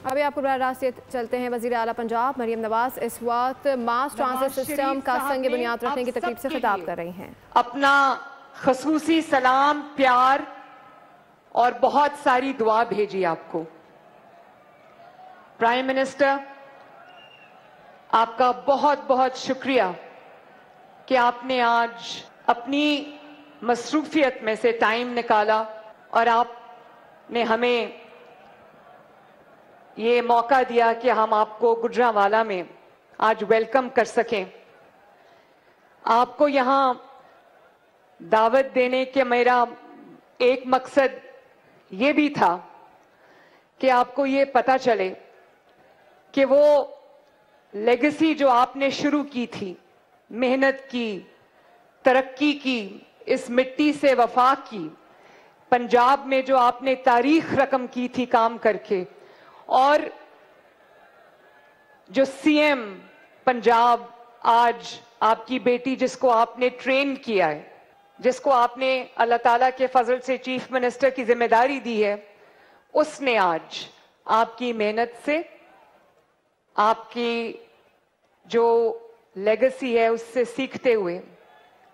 ابھی آپ کو براہ راست چلتے ہیں وزیر اعلیٰ پنجاب مریم نواز اس وقت ماس ٹرانزٹ سسٹم کا سنگ بنیاد رکھنے کی تقریب سے خطاب کر رہی ہیں. اپنا خصوصی سلام، پیار اور بہت ساری دعا بھیجی آپ کو. پرائم منسٹر، آپ کا بہت بہت شکریہ کہ آپ نے آج اپنی مصروفیت میں سے ٹائم نکالا اور آپ نے ہمیں یہ موقع دیا کہ ہم آپ کو گجرانوالہ میں آج ویلکم کر سکیں. آپ کو یہاں دعوت دینے کے میرا ایک مقصد یہ بھی تھا کہ آپ کو یہ پتہ چلے کہ وہ لیگیسی جو آپ نے شروع کی تھی، محنت کی، ترقی کی، اس مٹی سے وفا کی، پنجاب میں جو آپ نے تاریخ رقم کی تھی کام کر کے، اور جو سی ایم پنجاب آج آپ کی بیٹی جس کو آپ نے ٹرین کیا ہے، جس کو آپ نے اللہ تعالیٰ کے فضل سے چیف منسٹر کی ذمہ داری دی ہے، اس نے آج آپ کی محنت سے، آپ کی جو لیگیسی ہے اس سے سیکھتے ہوئے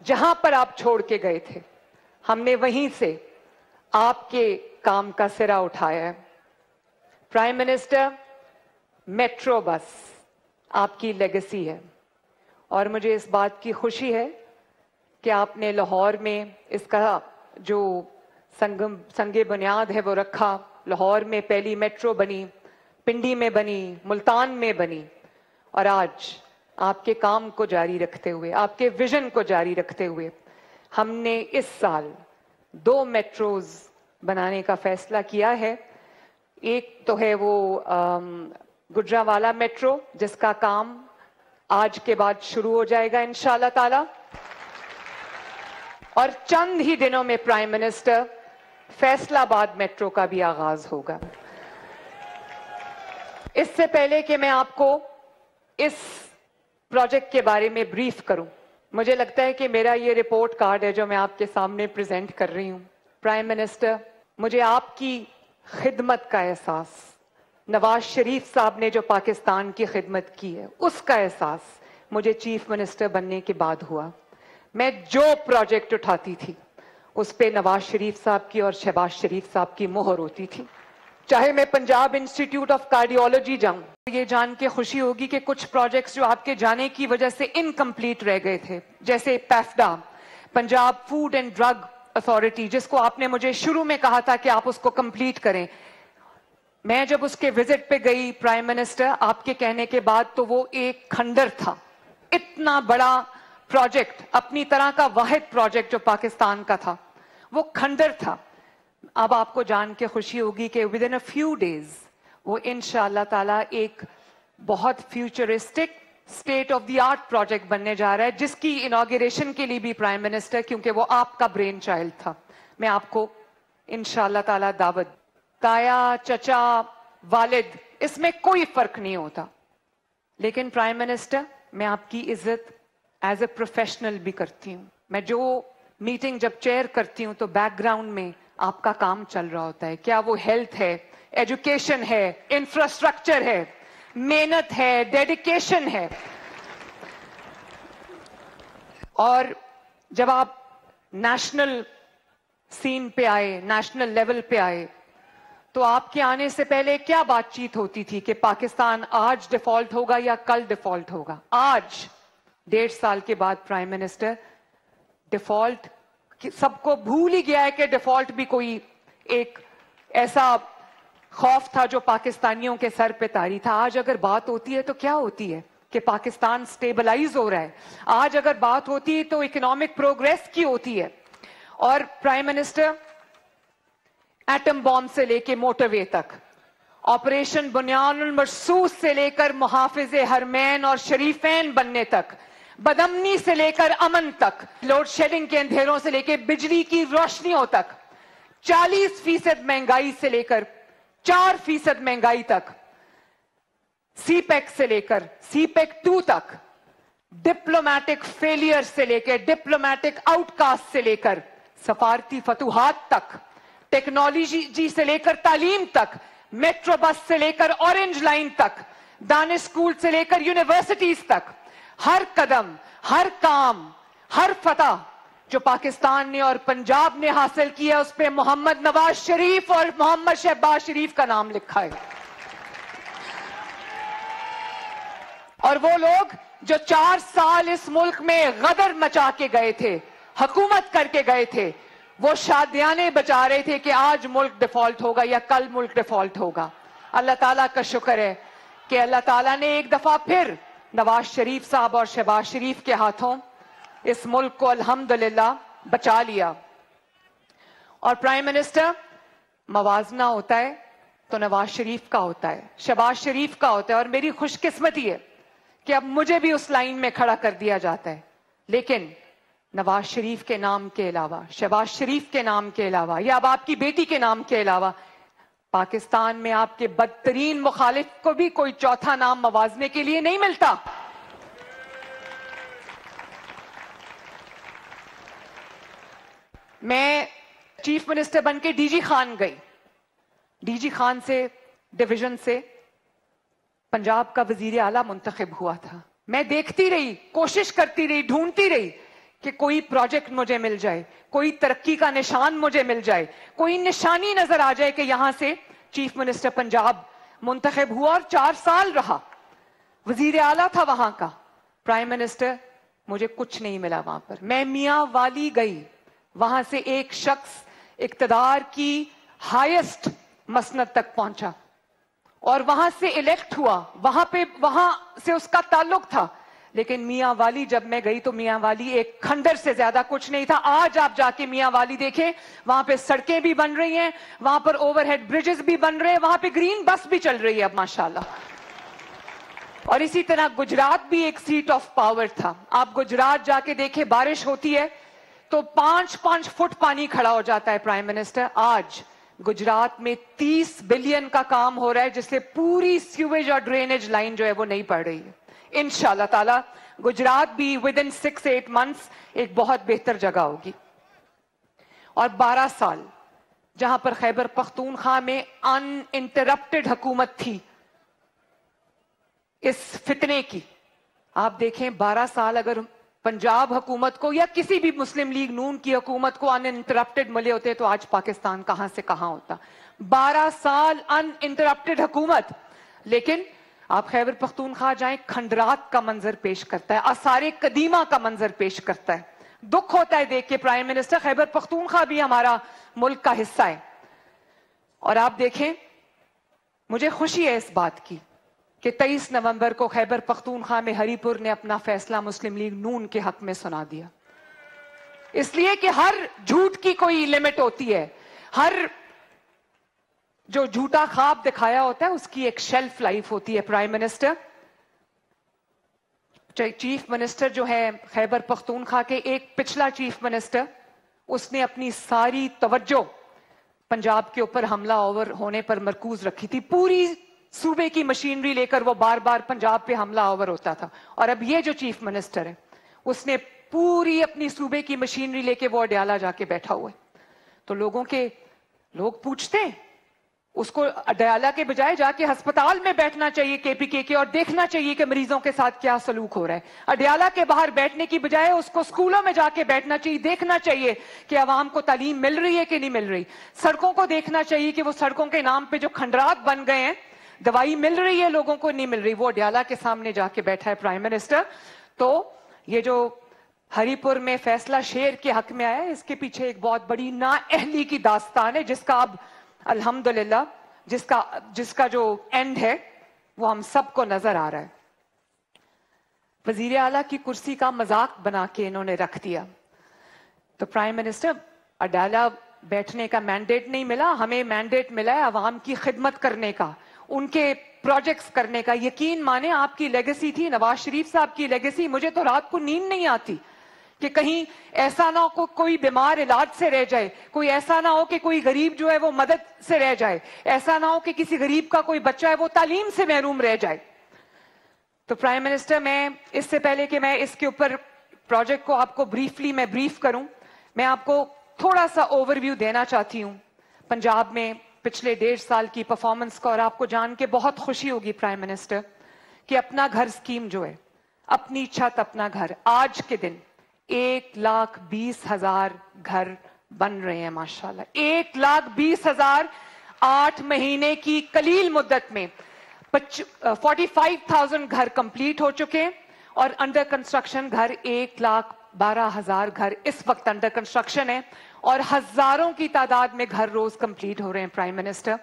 جہاں پر آپ چھوڑ کے گئے تھے، ہم نے وہیں سے آپ کے کام کا سرا اٹھایا ہے. پرائم منسٹر، میٹرو بس آپ کی لیگیسی ہے اور مجھے اس بات کی خوشی ہے کہ آپ نے لاہور میں اس کا جو سنگ بنیاد ہے وہ رکھا. لاہور میں پہلی میٹرو بنی، پنڈی میں بنی، ملتان میں بنی، اور آج آپ کے کام کو جاری رکھتے ہوئے، آپ کے ویژن کو جاری رکھتے ہوئے ہم نے اس سال 2 میٹروز بنانے کا فیصلہ کیا ہے. ایک تو ہے وہ گجرانوالہ میٹرو جس کا کام آج کے بعد شروع ہو جائے گا انشاءاللہ تعالی، اور چند ہی دنوں میں پرائم منسٹر فیصل آباد میٹرو کا بھی آغاز ہوگا. اس سے پہلے کہ میں آپ کو اس پروجیکٹ کے بارے میں بریف کروں، مجھے لگتا ہے کہ میرا یہ رپورٹ کارڈ ہے جو میں آپ کے سامنے پریزنٹ کر رہی ہوں. پرائم منسٹر، مجھے آپ کی خدمت کا احساس، نواز شریف صاحب نے جو پاکستان کی خدمت کی ہے اس کا احساس مجھے چیف منسٹر بننے کے بعد ہوا. میں جو پروجیکٹ اٹھاتی تھی اس پہ نواز شریف صاحب کی اور شہباز شریف صاحب کی مہر ہوتی تھی. چاہے میں پنجاب انسٹیٹیوٹ آف کارڈیولوجی جاؤں، یہ جان کے خوشی ہوگی کہ کچھ پروجیکٹس جو آپ کے جانے کی وجہ سے انکمپلیٹ رہ گئے تھے، جیسے پیفڈا، Punjab food and drug authority, جس کو آپ نے مجھے شروع میں کہا تھا کہ آپ اس کو کمپلیٹ کریں. میں جب اس کے وزٹ پہ گئی پرائم منسٹر آپ کے کہنے کے بعد، تو وہ ایک کھنڈر تھا. اتنا بڑا پروجیکٹ، اپنی طرح کا واحد پروجیکٹ جو پاکستان کا تھا، وہ کھنڈر تھا. اب آپ کو جان کے خوشی ہوگی کہ ودن اے فیو ڈیز وہ انشاءاللہ تعالیٰ ایک بہت futuristic state of the art project بننے جا رہا ہے، جس کی انوگریشن کے لیے بھی پرائم منسٹر، کیونکہ وہ آپ کا برین چائلڈ تھا، میں آپ کو انشاءاللہ تعالیٰ دعوت. تایا، چچا، والد، اس میں کوئی فرق نہیں ہوتا، لیکن پرائم منسٹر میں آپ کی عزت ایز اے پروفیشنل بھی کرتی ہوں. میں جو میٹنگ جب چیئر کرتی ہوں تو بیک گراؤنڈ میں آپ کا کام چل رہا ہوتا ہے، کیا وہ ہیلتھ ہے، ایجوکیشن ہے، انفراسٹرکچر ہے، محنت ہے، ڈیڈیکیشن ہے. اور جب آپ نیشنل سین پہ آئے، نیشنل لیول پہ آئے، تو آپ کے آنے سے پہلے کیا بات چیت ہوتی تھی کہ پاکستان آج ڈیفالٹ ہوگا یا کل ڈیفالٹ ہوگا؟ آج 1.5 سال کے بعد پرائم منسٹر ڈیفالٹ سب کو بھول ہی گیا ہے کہ ڈیفالٹ بھی کوئی ایک ایسا خوف تھا جو پاکستانیوں کے سر پہ طاری تھا. آج اگر بات ہوتی ہے تو کیا ہوتی ہے کہ پاکستان سٹیبلائز ہو رہا ہے. آج اگر بات ہوتی ہے تو اکنامک پروگریس کی ہوتی ہے. اور پرائم منسٹر، ایٹم بامب سے لے کے موٹر وے تک، آپریشن بنیان المرصوص سے لے کر محافظ حرمین اور شریفین بننے تک، بدامنی سے لے کر امن تک، لوڈ شیڈنگ کے اندھیروں سے لے کے بجلی کی روشنیوں تک، 40% مہنگائی سے لے کر 4% مہنگائی تک، سی پیک سے لے کر سی پیک 2 تک، ڈپلومیٹک فیلئر سے لے کے ڈپلومیٹک آؤٹ کاسٹ سے لے کر سفارتی فتوحات تک، ٹیکنالوجی سے لے کر تعلیم تک، मेट्रो बस से लेकर ऑरेंज लाइन तक, दानिश स्कूल से लेकर यूनिवर्सिटीज तक, हर कदम, हर काम, हर फतह जो पाकिस्तान ने और पंजाब ने हासिल किया, उस पे मोहम्मद नवाज शरीफ और मोहम्मद शहबाज शरीफ का नाम लिखा है। और वो लोग जो 4 साल इस मुल्क में गदर मचा के गए थे, हुकूमत करके गए थे, वो शादियाने बचा रहे थे कि आज मुल्क डिफॉल्ट होगा या कल मुल्क डिफॉल्ट होगा। अल्लाह ताला का शुक्र है कि अल्लाह ताला ने एक दफा फिर नवाज शरीफ साहब और शहबाज शरीफ के हाथों इस मुल्क को अल्हम्दुलिल्लाह बचा लिया। और प्राइम मिनिस्टर, मवाजना होता है तो नवाज शरीफ का होता है, शहबाज शरीफ का होता है, और मेरी खुशकिस्मती है कि अब मुझे भी उस लाइन में खड़ा कर दिया जाता है। लेकिन नवाज शरीफ के नाम के अलावा, शहबाज शरीफ के नाम के अलावा, या अब आपकी बेटी के नाम के अलावा, पाकिस्तान में आपके बदतरीन मुखालिफ को भी कोई चौथा नाम मवाजने के लिए नहीं मिलता। मैं चीफ मिनिस्टर बन के डीजी खान गई। डीजी खान से, डिवीजन से पंजाब का वजीर आला मुंतखब हुआ था। मैं देखती रही, कोशिश करती रही, ढूंढती रही कि कोई प्रोजेक्ट मुझे मिल जाए, कोई तरक्की का निशान मुझे मिल जाए, कोई निशानी नजर आ जाए कि यहां से चीफ मिनिस्टर पंजाब मुंतखब हुआ और 4 साल रहा, वजीर आला था वहां का। प्राइम मिनिस्टर, मुझे कुछ नहीं मिला वहां पर। मैं मियां वाली गई, वहां से एक शख्स इक्तदार की हाईएस्ट मसनद तक पहुंचा और वहां से इलेक्ट हुआ, वहां से उसका ताल्लुक था। लेकिन मियां वाली जब मैं गई तो मियां वाली एक खंडर से ज्यादा कुछ नहीं था। आज आप जाके मियां वाली देखें, वहां पे सड़कें भी बन रही हैं, वहां पर ओवरहेड ब्रिजेस भी बन रहे हैं, वहां पे ग्रीन बस भी चल रही है अब माशाल्लाह। और इसी तरह गुजरात भी एक सीट ऑफ पावर था। आप गुजरात जाके देखें, बारिश होती है तो 5-5 फुट पानी खड़ा हो जाता है। प्राइम मिनिस्टर, आज गुजरात में 30 बिलियन का काम हो रहा है, जिससे पूरी सीवेज और ड्रेनेज लाइन जो है वो नहीं पड़ रही है। इंशाल्लाह ताला गुजरात भी विद इन 6-8 मंथ्स एक बहुत बेहतर जगह होगी। और 12 साल जहां पर खैबर पख्तूनख्वा में अनइंटरप्टेड हुकूमत थी इस फितने की, आप देखें 12 साल अगर पंजाब हुकूमत को या किसी भी मुस्लिम लीग नून की हुकूमत को अनइंटरप्टेड मिले होते तो आज पाकिस्तान कहां से कहां होता। 12 साल अनइंटरप्टेड हुकूमत। लेकिन आप खैबर पख्तूनख्वा जाएं, खंडरात का मंजर पेश करता है, आसारे कदीमा का मंजर पेश करता है। दुख होता है देख के प्राइम मिनिस्टर, खैबर पख्तूनख्वा भी हमारा मुल्क का हिस्सा है। और आप देखें, मुझे खुशी है इस बात की कि 23 नवंबर को खैबर पख्तूनख्वा में हरीपुर ने अपना फैसला मुस्लिम लीग नून के हक में सुना दिया। इसलिए कि हर झूठ की कोई लिमिट होती है, हर जो झूठा ख्वाब दिखाया होता है उसकी एक शेल्फ लाइफ होती है। प्राइम मिनिस्टर, चीफ मिनिस्टर जो है खैबर पख्तूनख्वा के, एक पिछला चीफ मिनिस्टर, उसने अपनी सारी तवज्जो पंजाब के ऊपर हमला आवर होने पर मरकूज रखी थी। पूरी सूबे की मशीनरी लेकर वो बार बार पंजाब पे हमला आवर होता था। और अब ये जो चीफ मिनिस्टर है, उसने पूरी अपनी सूबे की मशीनरी लेके वो अडयाला जाके बैठा हुआ है। तो लोग पूछते हैं, उसको अडयाला के बजाय जाके अस्पताल में बैठना चाहिए केपीके के, और देखना चाहिए कि मरीजों के साथ क्या सलूक हो रहा है। अडयाला के बाहर बैठने की बजाय उसको स्कूलों में जाके बैठना चाहिए, देखना चाहिए कि आवाम को तालीम मिल रही है कि नहीं मिल रही। सड़कों को देखना चाहिए कि वो सड़कों के नाम पे जो खंडरात बन गए हैं, दवाई मिल रही है लोगों को, नहीं मिल रही। वो अडयाला के सामने जाके बैठा है प्राइम मिनिस्टर। तो ये जो हरीपुर में फैसला शेर के हक में आया है, इसके पीछे एक बहुत बड़ी नाअहली की दास्तान है, जिसका अब अल्हम्दुलिल्लाह जिसका जो एंड है वो हम सबको नजर आ रहा है। वजीर आला की कुर्सी का मजाक बना के इन्होंने रख दिया। तो प्राइम मिनिस्टर, अडयाला बैठने का मैंडेट नहीं मिला, हमें मैंडेट मिला है अवाम की खिदमत करने का, उनके प्रोजेक्ट्स करने का। यकीन माने, आपकी लेगेसी थी, नवाज शरीफ साहब की लेगेसी। मुझे तो रात को नींद नहीं आती कि कहीं ऐसा ना हो कोई बीमार इलाज से रह जाए, कोई ऐसा ना हो कि कोई गरीब जो है वो मदद से रह जाए, ऐसा ना हो कि किसी गरीब का कोई बच्चा है वो तालीम से महरूम रह जाए। तो प्राइम मिनिस्टर, मैं इससे पहले कि मैं इसके ऊपर प्रोजेक्ट को आपको ब्रीफली मैं ब्रीफ करूं, मैं आपको थोड़ा सा ओवरव्यू देना चाहती हूं पंजाब में पिछले 1.5 साल की परफॉर्मेंस को, और आपको जान के बहुत खुशी होगी प्राइम मिनिस्टर कि अपना घर स्कीम जो है, अपनी छत अपना घर, आज के दिन 1,20,000 घर बन रहे हैं माशाल्लाह। 1,20,000 8 महीने की कलील मुद्दत में 45,000 घर कंप्लीट हो चुके हैं और अंडर कंस्ट्रक्शन घर 1,12,000 घर इस वक्त अंडर कंस्ट्रक्शन है और हजारों की तादाद में घर रोज कंप्लीट हो रहे हैं प्राइम मिनिस्टर।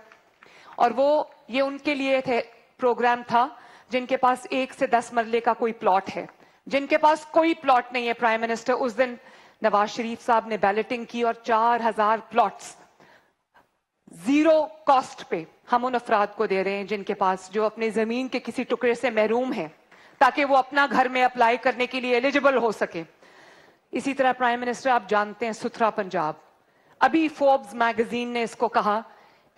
और वो ये उनके लिए थे प्रोग्राम था जिनके पास 1 से 10 मरले का कोई प्लॉट है, जिनके पास कोई प्लॉट नहीं है प्राइम मिनिस्टर। उस दिन नवाज शरीफ साहब ने बैलेटिंग की और 4,000 प्लॉट्स जीरो कॉस्ट पे हम उन अफराद को दे रहे हैं जिनके पास, जो अपनी जमीन के किसी टुकड़े से महरूम है, ताकि वो अपना घर में अप्लाई करने के लिए एलिजिबल हो सके। इसी तरह प्राइम मिनिस्टर आप जानते हैं सुथरा पंजाब, अभी फोर्ब्स मैगजीन ने इसको कहा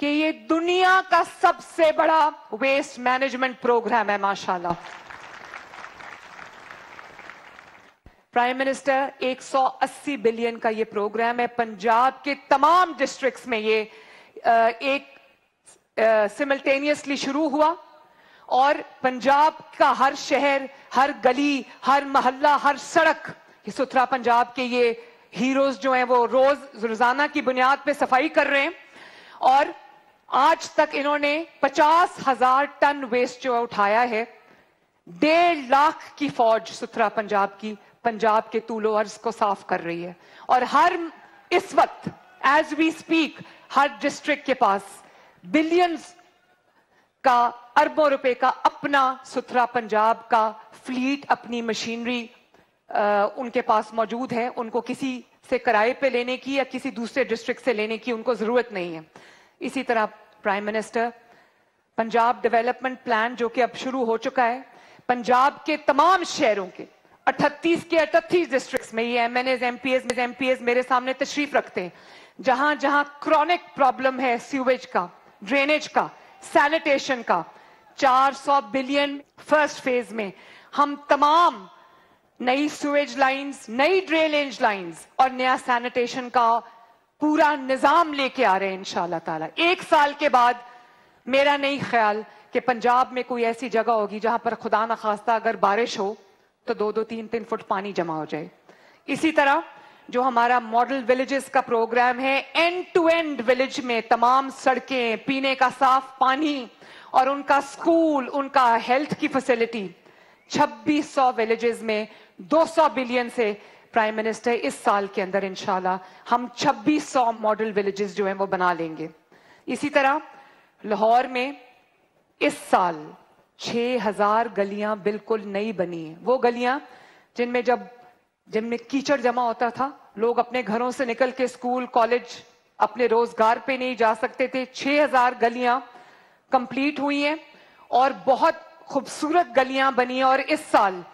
कि ये दुनिया का सबसे बड़ा वेस्ट मैनेजमेंट प्रोग्राम है माशाल्लाह। प्राइम मिनिस्टर 180 बिलियन का ये प्रोग्राम है। पंजाब के तमाम डिस्ट्रिक्ट्स में ये एक सिमल्टेनियसली शुरू हुआ और पंजाब का हर शहर, हर गली, हर मोहल्ला, हर सड़क, ये सुथरा पंजाब के ये हीरोज जो हैं वो रोजाना की बुनियाद पे सफाई कर रहे हैं। और आज तक इन्होंने 50,000 टन वेस्ट जो उठाया है। 1.5 लाख की फौज सुथरा पंजाब की पंजाब के तूलो अर्ज को साफ कर रही है। और हर इस वक्त एज वी स्पीक हर डिस्ट्रिक्ट के पास बिलियंस का, अरबों रुपए का अपना सुथरा पंजाब का फ्लीट, अपनी मशीनरी उनके पास मौजूद है। उनको किसी से किराए पे लेने की या किसी दूसरे डिस्ट्रिक्ट से लेने की उनको जरूरत नहीं है। इसी तरह prime minister Punjab development plan जो कि अब शुरू हो चुका है, पंजाब के तमाम शहरों के 38 के 38 डिस्ट्रिक्ट्स में ये एमएनएस एमपीएस मेरे सामने तशरीफ रखते हैं। जहां जहां क्रॉनिक प्रॉब्लम है सीवेज का, ड्रेनेज का, सैनिटेशन का, 400 बिलियन फर्स्ट फेज में हम तमाम नई सीवेज लाइंस, नई ड्रेनेज लाइंस और नया सैनिटेशन का पूरा निजाम लेके आ रहे हैं इंशाअल्लाह ताला। 1 साल के बाद मेरा नहीं ख्याल कि पंजाब में कोई ऐसी जगह होगी जहां पर खुदा न खास्ता अगर बारिश हो तो 2-2, 3-3 फुट पानी जमा हो जाए। इसी तरह जो हमारा मॉडल विलेजेस का प्रोग्राम है, एंड टू एंड विलेज में तमाम सड़कें, पीने का साफ पानी और उनका स्कूल, उनका हेल्थ की फैसिलिटी, 2600 विलेजेस में 200 बिलियन से प्राइम मिनिस्टर इस साल के अंदर इंशाल्लाह हम 2600 मॉडल विलेजेस जो हैं वो बना लेंगे। इसी तरह लाहौर में इस साल 6,000 गलियां बिल्कुल नई बनी हैं। वो गलियां जिनमें कीचड़ जमा होता था, लोग अपने घरों से निकल के स्कूल, कॉलेज, अपने रोजगार पे नहीं जा सकते थे। 6,000 गलियां कंप्लीट हुई हैं और बहुत खूबसूरत गलियां बनी हैं। और इस साल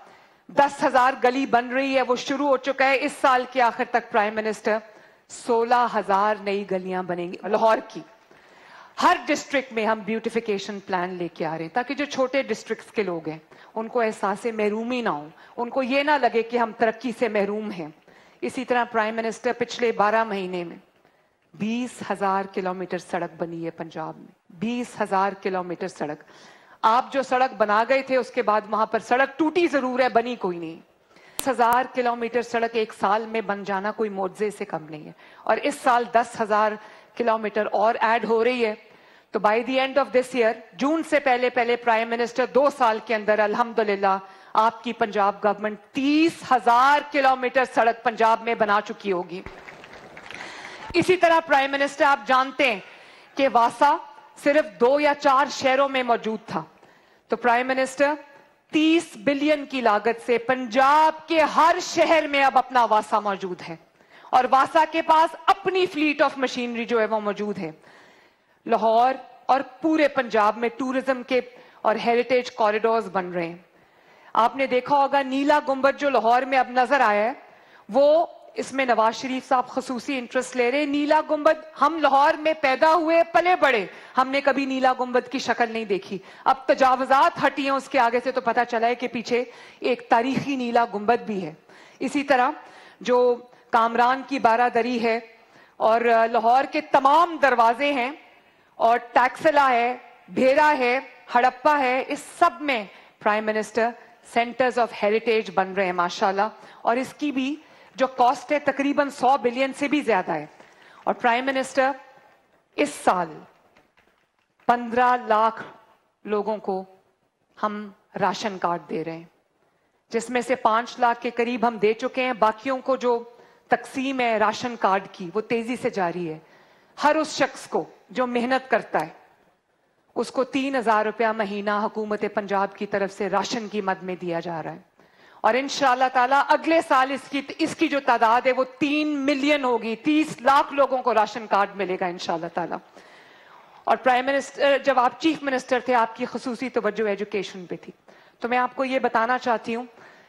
10,000 गली बन रही है, वो शुरू हो चुका है। इस साल के आखिर तक प्राइम मिनिस्टर 16,000 नई गलियां बनेंगी लाहौर की। हर डिस्ट्रिक्ट में हम ब्यूटिफिकेशन प्लान लेके आ रहे हैं ताकि जो छोटे डिस्ट्रिक्ट्स के लोग हैं उनको एहसास महरूमी ना हो, उनको ये ना लगे कि हम तरक्की से महरूम हैं। इसी तरह प्राइम मिनिस्टर पिछले 12 महीने में 20,000 किलोमीटर सड़क बनी है पंजाब में। 20,000 किलोमीटर सड़क। आप जो सड़क बना गए थे उसके बाद वहां पर सड़क टूटी जरूर है, बनी कोई नहीं। 10,000 किलोमीटर सड़क 1 साल में बन जाना कोई मोज़े से कम नहीं है। और इस साल 10,000 किलोमीटर और ऐड हो रही है। तो by the end of this year, June से पहले प्राइम मिनिस्टर 2 साल के अंदर अल्हम्दुलिल्लाह आपकी पंजाब गवर्नमेंट 30,000 किलोमीटर सड़क पंजाब में बना चुकी होगी। इसी तरह प्राइम मिनिस्टर आप जानते हैं कि वासा सिर्फ 2 या 4 शहरों में मौजूद था। तो प्राइम मिनिस्टर 30 बिलियन की लागत से पंजाब के हर शहर में अब अपना वासा मौजूद है और वासा के पास अपनी फ्लीट ऑफ मशीनरी जो है वो मौजूद है। लाहौर और पूरे पंजाब में टूरिज्म के और हेरिटेज कॉरिडोर्स बन रहे हैं। आपने देखा होगा नीला गुंबद जो लाहौर में अब नजर आया है, वो इसमें नवाज शरीफ साहब खसूसी इंटरेस्ट ले रहे हैं। नीला गुंबद, हम लाहौर में पैदा हुए, पले बड़े, हमने कभी नीला गुंबद की शक्ल नहीं देखी। अब तजावजात हटी हैं उसके आगे से तो पता चला है कि पीछे एक तारीखी नीला गुंबद भी है। इसी तरह जो कामरान की बारादरी है और लाहौर के तमाम दरवाजे हैं, اور ٹیکسلا ہے, بھیرا ہے, ہڑپا ہے, اس سب میں prime minister centres of heritage بن رہے ہیں ماشاءاللہ, اور اس کی بھی جو کاسٹ ہے تقریباً 100 بلین سے بھی زیادہ ہے. اور پرائم منسٹر اس سال 15 لاکھ لوگوں کو ہم راشن کارڈ دے رہے ہیں, جس میں سے 5 لاکھ کے قریب ہم دے چکے ہیں. باقیوں کو جو تقسیم ہے راشن کارڈ کی وہ تیزی سے جاری ہے. ہر اس شخص کو جو محنت کرتا ہے اس کو 3,000 روپیہ مہینہ حکومت پنجاب کی طرف سے راشن کی مد میں دیا جا رہا ہے. اور انشاءاللہ تعالیٰ اگلے سال اس کی جو تعداد ہے وہ 3 ملین ہوگی, 30 لاکھ لوگوں کو راشن کارڈ ملے گا انشاءاللہ تعالیٰ. اور پرائم منسٹر جب آپ چیف منسٹر تھے آپ کی خصوصی توجہ ایجوکیشن پہ تھی, تو میں آپ کو یہ بتانا چاہتی ہوں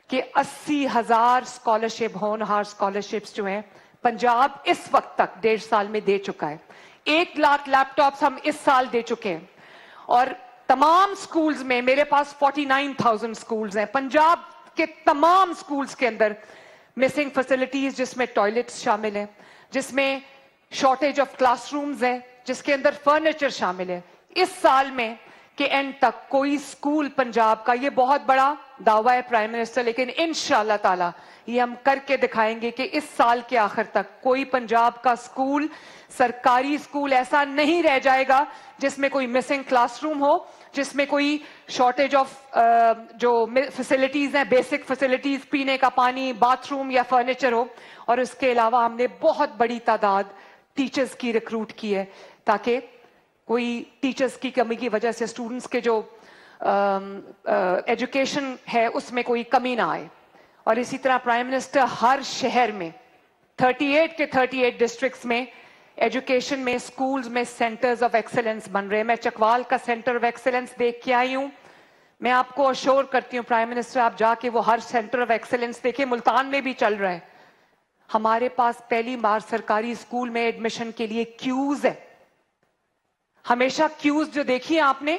کہ 80,000 اسکالرشپ, ہونہار اسکالرشپس جو ہیں پنجاب اس وقت تک 1.5 سال میں دے چکا ہے. 1 لاکھ لیپ ٹاپس ہم اس سال دے چکے ہیں. اور تمام سکولز میں, میرے پاس 49,000 سکولز ہیں پنجاب کے تمام سکولز کے اندر, مسنگ فیسلٹیز جس میں ٹوائلٹس شامل ہیں, جس میں شارٹیج آف کلاس رومز ہیں, جس کے اندر فرنیچر شامل ہے. اس سال میں کہ اینڈ تک کوئی سکول پنجاب کا, یہ بہت بڑا دعویٰ ہے پرائم منسٹر, لیکن انشاءاللہ تعالیٰ یہ ہم کر کے دکھائیں گے کہ اس سال کے آخر تک کوئی پنجاب کا سکول, سرکاری سکول ایسا نہیں رہ جائے گا جس میں کوئی مسنگ کلاس روم ہو, جس میں کوئی شارٹیج آف جو فیسلٹیز ہیں, بیسک فیسلٹیز, پینے کا پانی, باتھ روم یا فرنیچر ہو. اور اس کے علاوہ ہم نے بہت بڑی تعداد ٹیچرز کی ریکروٹ کی ہے تاکہ کوئی ٹیچرز کی کمی کی وجہ سے اسٹوڈنٹس کے جو ایجوکیشن ہے اس میں کوئی کمی نہ آئے. اور اسی طرح پرائم منسٹر ہر شہر میں 38 کے 38 ڈسٹرکٹس میں ایجوکیشن میں, سکولز میں سینٹرز آف ایکسلنس بن رہے ہیں. میں چکوال کا سینٹر آف ایکسلنس دیکھ کے آئی ہوں. میں آپ کو اشور کرتی ہوں پرائم منسٹر آپ جا کے وہ ہر سینٹر آف ایکسلنس دیکھیں. ملتان میں بھی چل رہا ہے. ہمارے پاس پہلی بار سرکاری اسکول میں ایڈمیشن کے لیے کیوز ہے. ہمیشہ کیوز جو دیکھی آپ نے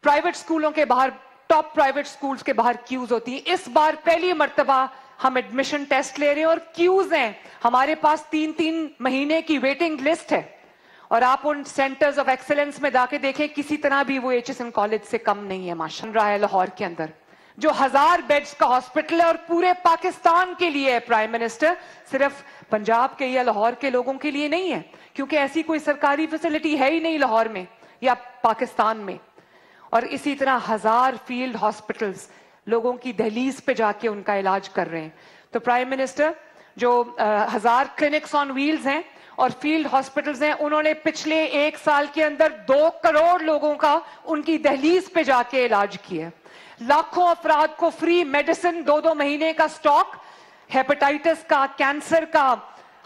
پرائیویٹ اسکولوں کے باہر, ٹاپ پرائیویٹ اسکولز کے باہر کیوز ہوتی ہیں. اس بار پہلی مرتبہ ہم ایڈمیشن ٹیسٹ لے رہے ہیں اور کیوز ہیں. ہمارے پاس 3 مہینے کی ویٹنگ لسٹ ہے. اور آپ ان سینٹرز آف ایکسلنس میں جا کے دیکھیں, کسی طرح بھی وہ HSN کالج سے کم نہیں ہے ماشاء اللہ. لاہور کے اندر جو 1000 بیڈز کا ہاسپٹل ہے اور پورے پاکستان کے لیے ہے پرائم منسٹر, صرف پنجاب کے یا لاہور کے لوگوں کے لیے نہیں ہے, کیونکہ ایسی کوئی سرکاری فیسلٹی ہے ہی نہیں لاہور میں یا پاکستان میں. اور اسی طرح 1000 فیلڈ ہاسپٹلز لوگوں کی دہلیز پہ جا کے ان کا علاج کر رہے ہیں. تو پرائم منسٹر جو 1000 کلینکس آن ویلز ہیں اور فیلڈ ہاسپٹلز ہیں, انہوں نے پچھلے 1 سال کے اندر 2 کروڑ لوگوں کا ان کی دہلیز پہ جا کے علاج کیا. لاکھوں افراد کو فری میڈیسن, 2 مہینے کا سٹاک, ہیپاٹائٹس کا, کینسر کا,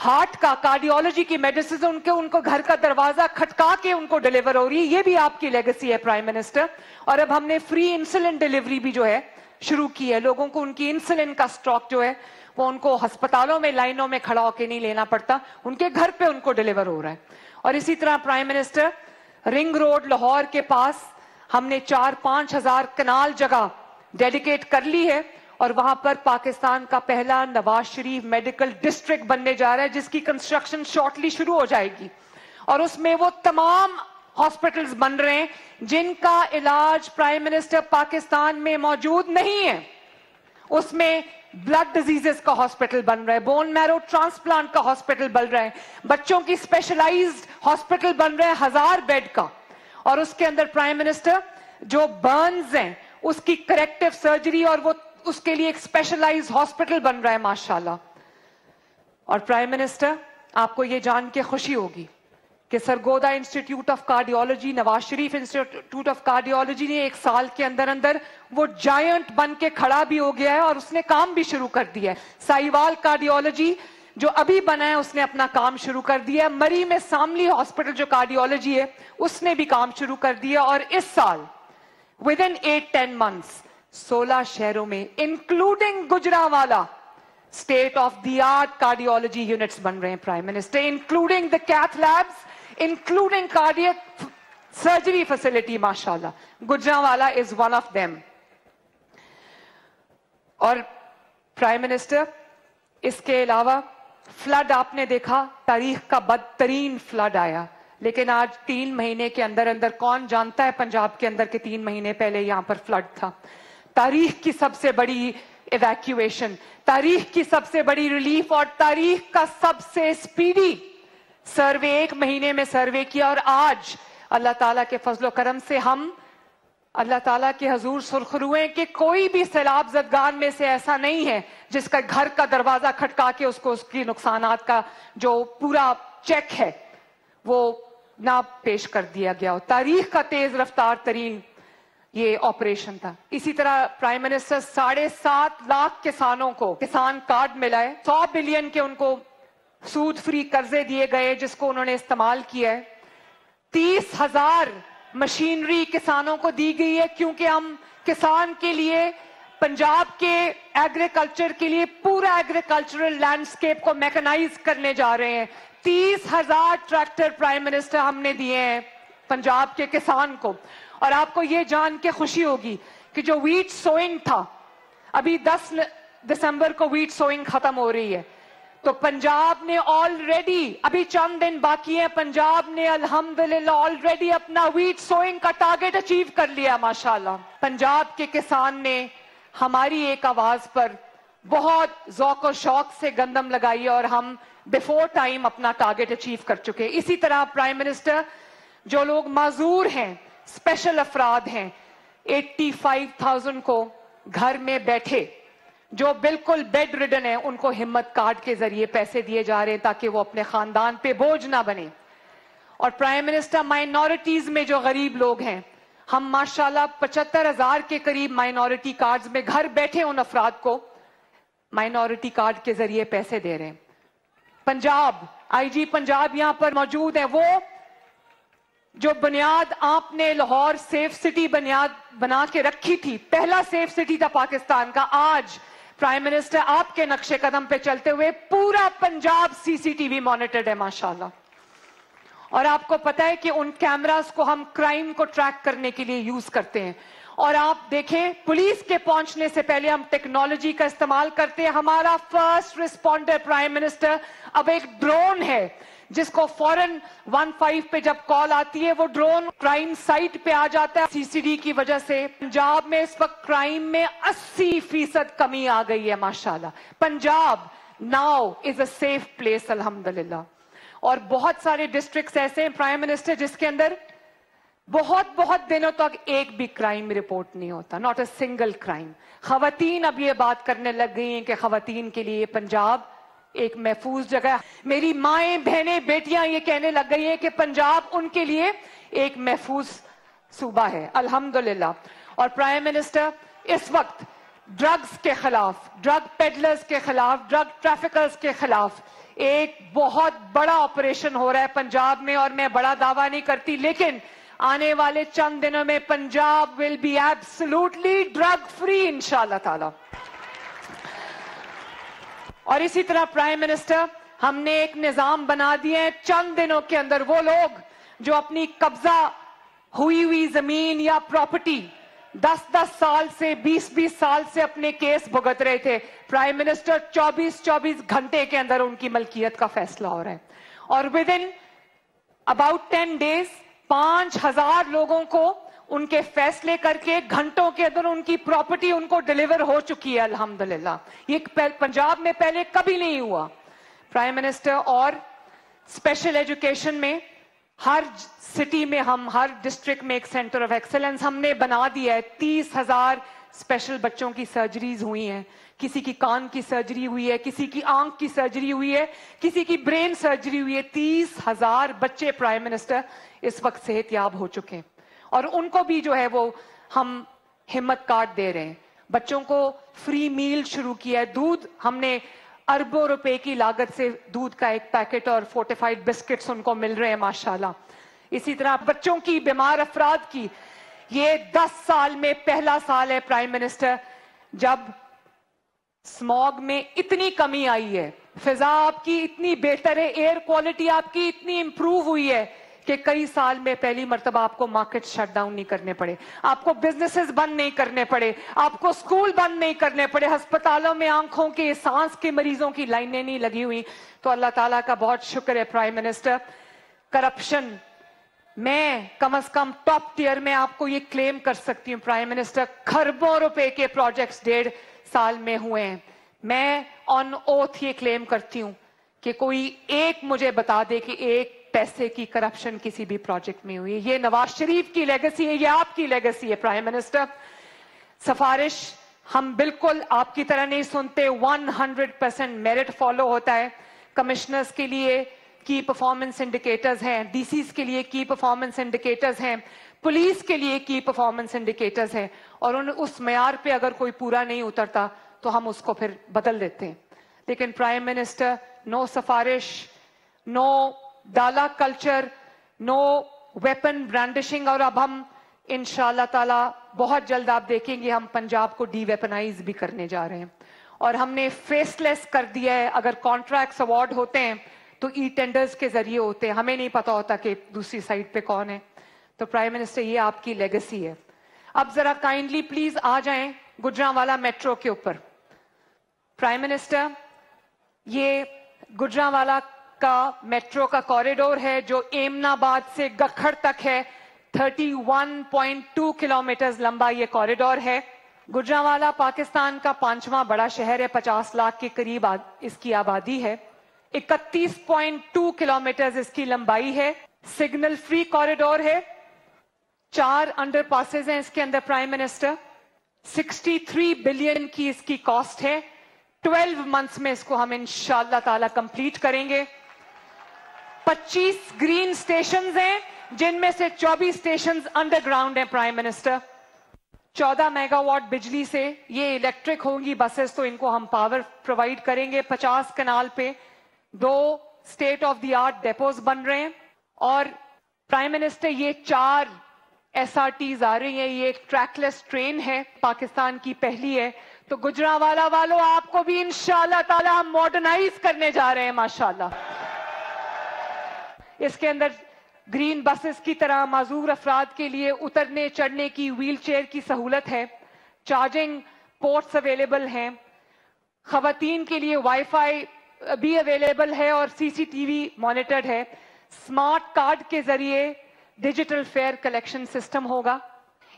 ہارٹ کا, کارڈیولوجی کی میڈیسن ان کو گھر کا دروازہ کھٹکا کے ان کو ڈیلیور ہو رہی ہے. یہ بھی آپ کی لیگیسی ہے پرائم منسٹر. اور اب ہم نے فری انسولین ڈیلیوری بھی جو ہے شروع کی ہے. لوگوں کو ان کی انسولین کا سٹاک جو ہے وہ ان کو ہسپتالوں میں لائنوں میں کھڑا ہو کے نہیں لینا پڑتا, ان کے گھر پہ ان کو ڈیلیور ہو رہا ہے. اور اسی طرح prime minister ring road Lahore کے پاس ہم نے 4-5 ہزار کنال جگہ ڈیڈیکیٹ کر لی ہے, اور وہاں پر پاکستان کا پہلا نواز شریف میڈیکل ڈسٹرکٹ بننے جا رہا ہے, جس کی کنسٹرکشن شارٹلی شروع ہو جائے گی. اور اس میں وہ تمام ہاسپٹلز بن رہے ہیں جن کا علاج پرائم منسٹر پاکستان میں موجود نہیں ہے. اس میں بلڈ ڈیزیزز کا ہاسپٹل بن رہا ہے, بون میرو ٹرانسپلانٹ کا ہاسپٹل بن رہا ہے, بچوں کی اسپیشلائزڈ ہاسپٹل بن رہا ہے 1000 بیڈ کا. اور اس کے اندر پرائم منسٹر جو برنز ہیں اس کی کریکٹیو سرجری اور وہ اس کے لیے ایک اسپیشلائز ہاسپٹل بن رہا ہے ماشاءاللہ. اور پرائم منسٹر آپ کو یہ جان کے خوشی ہوگی کہ Sargodha institute of cardiology, Nawaz Sharif institute of cardiology نے 1 سال کے اندر وہ جائنٹ بن کے کھڑا بھی ہو گیا ہے اور اس نے کام بھی شروع کر دیا ہے. سائیوال کارڈیولوجی جو ابھی بنا ہے اس نے اپنا کام شروع کر دیا ہے. مری میں ساملی ہاسپٹل جو کارڈیولوجی ہے اس نے بھی کام شروع کر دیا. اور اس سال within 8-10 months 16 شہروں میں including Gujranwala state of the art cardiology units بن رہے ہیں prime minister, including the cath labs, including cardiac surgery facility ماشاءاللہ. Gujranwala is one of them. اور پرائم منسٹر اس کے علاوہ فلڈ آپ نے دیکھا, تاریخ کا بدترین فلڈ آیا, لیکن آج 3 مہینے کے اندر اندر کون جانتا ہے پنجاب کے اندر کہ 3 مہینے پہلے یہاں پر فلڈ تھا. تاریخ کی سب سے بڑی ایویکیویشن، تاریخ کی سب سے بڑی ریلیف اور تاریخ کا سب سے سپیڈی سروے 1 مہینے میں سروے کیا. اور آج اللہ تعالیٰ کے فضل و کرم سے ہم اللہ تعالیٰ کے حضور سرخرو ہیں کہ کوئی بھی سیلاب زدگان میں سے ایسا نہیں ہے جس کا گھر کا دروازہ کھٹکا کے اس کو اس کی نقصانات کا جو پورا چیک ہے وہ نہ پیش کر دیا گیا. تاریخ کا تیز رفتار ترین یہ آپریشن تھا. اسی طرح پرائم منسٹر 7.5 لاکھ کسانوں کو کسان کارڈ ملا ہے. 100 بلین کے ان کو سود فری قرضے دیے گئے جس کو انہوں نے استعمال کیا ہے. 30,000 مشینری کسانوں کو دی گئی ہے کیونکہ ہم کسان کے لیے پنجاب کے ایگریکلچر کے لیے پورا ایگریکلچرل لینڈسکیپ کو میکنائز کرنے جا رہے ہیں. 30,000 ٹریکٹر پرائم منسٹر ہم نے دیے ہیں پنجاب کے کسان کو. اور آپ کو یہ جان کے خوشی ہوگی کہ جو ویٹ سوئنگ تھا ابھی 10 دسمبر کو ویٹ سوئنگ ختم ہو رہی ہے تو پنجاب نے آلریڈی ابھی چند دن باقی ہیں پنجاب نے الحمدللہ آلریڈی اپنا ویٹ سوئنگ کا ٹارگٹ اچیو کر لیا. ماشاءاللہ پنجاب کے کسان نے ہماری ایک آواز پر بہت ذوق و شوق سے گندم لگائی اور ہم بیفور ٹائم اپنا ٹارگٹ اچیو کر چکے. اسی طرح پرائم منسٹر جو لوگ معذور ہیں، اسپیشل افراد ہیں، 85,000 کو گھر میں بیٹھے جو بالکل بیڈ ریڈن ہیں ان کو ہمت کارڈ کے ذریعے پیسے دیے جا رہے ہیں تاکہ وہ اپنے خاندان پہ بوجھ نہ بنے. اور پرائم منسٹر مائنورٹیز میں جو غریب لوگ ہیں ہم ماشاءاللہ 75,000 کے قریب مائنورٹی کارڈز میں گھر بیٹھے ان افراد کو مائنورٹی کارڈ کے ذریعے پیسے دے رہے ہیں. پنجاب آئی جی پنجاب یہاں پر موجود ہیں. وہ جو بنیاد آپ نے لاہور سیف سٹی بنیاد بنا کے رکھی تھی، پہلا سیف سٹی تھا پاکستان کا، آج پرائم منسٹر آپ کے نقش قدم پہ چلتے ہوئے پورا پنجاب سی سی ٹی وی مانیٹرڈ ہے ماشاءاللہ. اور آپ کو پتا ہے کہ ان کیمراز کو ہم کرائم کو ٹریک کرنے کے لیے یوز کرتے ہیں. اور آپ دیکھیں پولیس کے پہنچنے سے پہلے ہم ٹیکنالوجی کا استعمال کرتے ہیں. ہمارا فرسٹ رسپونڈر پرائم منسٹر اب ایک ڈرون ہے جس کو فوراً 15 پہ جب کال آتی ہے وہ ڈرون کرائم سائٹ پہ آ جاتا ہے. سی سی ڈی کی وجہ سے پنجاب میں اس وقت کرائم میں 80% کمی آ گئی ہے ماشاءاللہ. Punjab now is a safe place الحمدللہ. اور بہت سارے ڈسٹرکٹس ایسے ہیں پرائم منسٹر جس کے اندر بہت دنوں تک ایک بھی کرائم رپورٹ نہیں ہوتا، ناٹ اے سنگل کرائم. خواتین اب یہ بات کرنے لگ گئی ہیں کہ خواتین کے لیے پنجاب ایک محفوظ جگہ ہے. میری مائیں بہنیں بیٹیاں یہ کہنے لگ گئی ہیں کہ پنجاب ان کے لیے ایک محفوظ صوبہ ہے الحمدللہ. اور پرائم منسٹر اس وقت ڈرگز کے خلاف، ڈرگ پیڈلرز کے خلاف، ڈرگ ٹریفکرز کے خلاف ایک بہت بڑا آپریشن ہو رہا ہے پنجاب میں. اور میں بڑا دعویٰ نہیں کرتی لیکن آنے والے چند دنوں میں Punjab will be absolutely drug free انشاءاللہ تعالی. اور اسی طرح پرائم منسٹر ہم نے ایک نظام بنا دیا ہے چند دنوں کے اندر وہ لوگ جو اپنی قبضہ ہوئی زمین یا پراپرٹی 10 سال سے 20 سال سے اپنے کیس بھگت رہے تھے، پرائم منسٹر 24 گھنٹے کے اندر ان کی ملکیت کا فیصلہ ہو رہا ہے. اور ودن اباؤٹ 10 days 5,000 لوگوں کو ان کے فیصلے کر کے گھنٹوں کے اندر ان کی پراپرٹی ان کو ڈیلیور ہو چکی ہے الحمدللہ. یہ پنجاب میں پہلے کبھی نہیں ہوا. پرائم منسٹر اور اسپیشل ایجوکیشن میں ہر سٹی میں ہر ڈسٹرکٹ میں ایک سینٹر آف ایکسلنس ہم نے بنا دیا ہے. 30,000 اسپیشل بچوں کی سرجریز ہوئی ہیں. کسی کی کان کی سرجری ہوئی ہے، کسی کی آنکھ کی سرجری ہوئی ہے، کسی کی برین سرجری ہوئی ہے. 30,000 بچے پرائم منسٹر اس وقت صحت یاب ہو چکے ہیں. اور ان کو بھی جو ہے وہ ہم ہمت کارڈ دے رہے ہیں. بچوں کو فری میل شروع کیا ہے. دودھ ہم نے اربوں روپے کی لاگت سے دودھ کا ایک پیکٹ اور فورٹیفائڈ بسکٹس ان کو مل رہے ہیں ماشاءاللہ. اسی طرح بچوں کی بیمار افراد کی یہ 10 سال میں پہلا سال ہے پرائم منسٹر جب اسموگ میں اتنی کمی آئی ہے، فضا آپ کی اتنی بہتر ہے، ایئر کوالٹی آپ کی اتنی امپروو ہوئی ہے کہ کئی سال میں پہلی مرتبہ آپ کو مارکیٹ شٹ ڈاؤن نہیں کرنے پڑے، آپ کو بزنسز بند نہیں کرنے پڑے، آپ کو سکول بند نہیں کرنے پڑے، ہسپتالوں میں آنکھوں کے سانس کے مریضوں کی لائنیں نہیں لگی ہوئی. تو اللہ تعالیٰ کا بہت شکر ہے پرائم منسٹر. کرپشن मैं कम से कम टॉप टियर में आपको ये क्लेम कर सकती हूँ प्राइम मिनिस्टर, खरबों रुपए के प्रोजेक्ट्स 1.5 साल में हुए हैं। मैं ऑन ओथ ये क्लेम करती हूँ कि कोई एक मुझे बता दे कि एक पैसे की करप्शन किसी भी प्रोजेक्ट में हुई है। ये नवाज शरीफ की लेगेसी है, ये आपकी लेगेसी है प्राइम मिनिस्टर। सिफारिश हम बिल्कुल आपकी तरह नहीं सुनते, 100% मेरिट फॉलो होता है। कमिश्नर्स के लिए की परफॉर्मेंस इंडिकेटर्स हैं, डीसीज के लिए की परफॉर्मेंस इंडिकेटर्स हैं, पुलिस के लिए की परफॉर्मेंस इंडिकेटर्स हैं, और उस मेयार पे अगर कोई पूरा नहीं उतरता तो हम उसको फिर बदल देते हैं। लेकिन प्राइम मिनिस्टर, नो सिफारिश, नो डाला कल्चर, नो वेपन ब्रांडिशिंग, और अब हम इंशाल्लाह ताला बहुत जल्द आप देखेंगे हम पंजाब को डी वेपनाइज भी करने जा रहे हैं। और हमने फेसलेस कर दिया है, अगर कॉन्ट्रैक्ट्स अवार्ड होते हैं तो ई टेंडर्स के जरिए होते हैं, हमें नहीं पता होता कि दूसरी साइड पे कौन है। तो प्राइम मिनिस्टर ये आपकी लेगेसी है। अब जरा काइंडली प्लीज आ जाएं गुजरांवाला मेट्रो के ऊपर। प्राइम मिनिस्टर, ये गुजरांवाला का मेट्रो का कॉरिडोर है जो एमनाबाद से गखड़ तक है, 31.2 किलोमीटर लंबा ये कॉरिडोर है। गुजरांवाला पाकिस्तान का 5वां बड़ा शहर है, 50 लाख के करीब इसकी आबादी है। 31.2 किलोमीटर इसकी लंबाई है, सिग्नल फ्री कॉरिडोर है, 4 अंडरपासेस हैं इसके अंदर प्राइम मिनिस्टर, 63 बिलियन की इसकी कॉस्ट है। 12 मंथ्स में इसको हम इंशाअल्लाह ताला कंप्लीट करेंगे। 25 ग्रीन स्टेशंस हैं जिनमें से 24 स्टेशंस अंडरग्राउंड हैं प्राइम मिनिस्टर। 14 मेगावाट बिजली से ये इलेक्ट्रिक होंगी बसेस, तो इनको हम पावर प्रोवाइड करेंगे। 50 कनाल पे 2 state of the art depots बन रहे हैं। और प्राइम मिनिस्टर, ये 4 SRTs आ रही हैं, ये एक ट्रैकलेस ट्रेन है, पाकिस्तान की पहली है। तो गुजरांवाला वालों, आपको भी इंशाअल्लाह ताला हम मॉडर्नाइज करने जा रहे हैं माशाअल्लाह। इसके अंदर ग्रीन बसेस की तरह माजूर अफराद के लिए उतरने चढ़ने की व्हील चेयर की सहूलत है, चार्जिंग पोर्ट्स अवेलेबल हैं, खवातीन के लिए वाईफाई भी अवेलेबल है और CCTV मॉनिटर्ड है। स्मार्ट कार्ड के जरिए डिजिटल फेयर कलेक्शन सिस्टम होगा।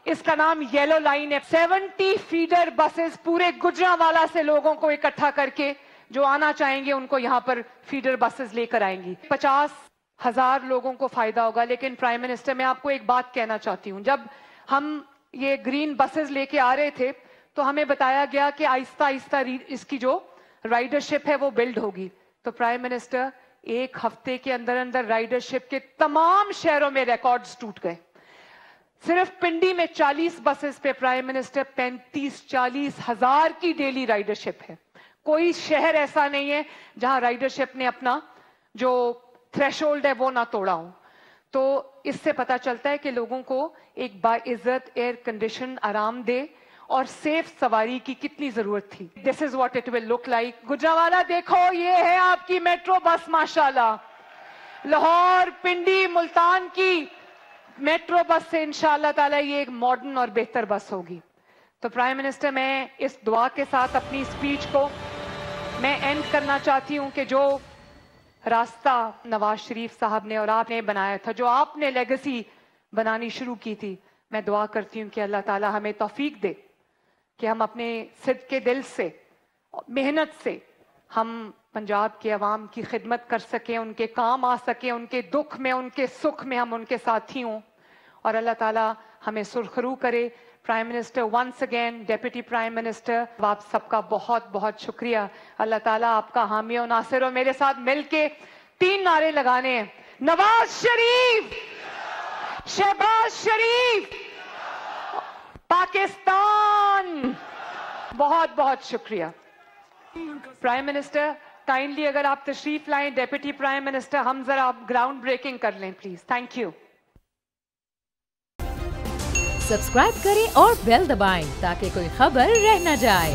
इसका नाम येलो लाइन है। 70 फीडर बसेस पूरे गुजरांवाला से लोगों को इकट्ठा करके जो आना चाहेंगे उनको यहाँ पर फीडर बसेस लेकर आएंगी। 50,000 लोगों को फायदा होगा। लेकिन प्राइम मिनिस्टर, मैं आपको एक बात कहना चाहती हूँ, जब हम ये ग्रीन बसेस लेके आ रहे थे तो हमें बताया गया कि आहिस्ता आहिस्ता इसकी जो राइडरशिप है वो बिल्ड होगी। तो प्राइम मिनिस्टर, 1 हफ्ते के अंदर अंदर राइडरशिप के तमाम शहरों में रिकॉर्ड्स टूट गए। सिर्फ पिंडी में 40 बसेस पे प्राइम मिनिस्टर 35-40 हजार की डेली राइडरशिप है। कोई शहर ऐसा नहीं है जहां राइडरशिप ने अपना जो थ्रेशोल्ड है वो ना तोड़ा हो। तो इससे पता चलता है कि लोगों को एक बाइज्जत एयर कंडीशन आरामदेह और सेफ सवारी की कितनी जरूरत थी। This is what it will look like. Gujranwala देखो, ये है आपकी मेट्रो बस माशाल्लाह। लाहौर, पिंडी, मुल्तान की मेट्रो बस से इंशाअल्लाह ताला ये एक मॉडर्न और बेहतर बस होगी। तो प्राइम मिनिस्टर, मैं इस दुआ के साथ अपनी स्पीच को मैं एंड करना चाहती हूं कि जो रास्ता नवाज शरीफ साहब ने और आपने बनाया था, जो आपने लेगेसी बनानी शुरू की थी, मैं दुआ करती हूं कि अल्लाह ताला हमें तौफीक दे कि हम अपने सिद्क़ के दिल से, मेहनत से हम पंजाब के अवाम की खिदमत कर सकें, उनके काम आ सकें, उनके दुख में, उनके सुख में हम उनके साथी हों, और अल्लाह ताला हमें सुरखरू करे। Prime minister, once again deputy prime minister, आप सबका बहुत बहुत शुक्रिया। अल्लाह ताला आपका हामी और नासिर हो। मेरे साथ मिलके 3 नारे लगाने हैं। नवाज शरीफ, शहबाज शरीफ, पाकिस्तान। बहुत बहुत शुक्रिया। प्राइम मिनिस्टर, काइंडली अगर आप तशरीफ लाएं, डेप्यूटी प्राइम मिनिस्टर, हम जरा ग्राउंड ब्रेकिंग कर लें प्लीज। Thank you. सब्सक्राइब करें और बेल दबाएं ताकि कोई खबर रह न जाए।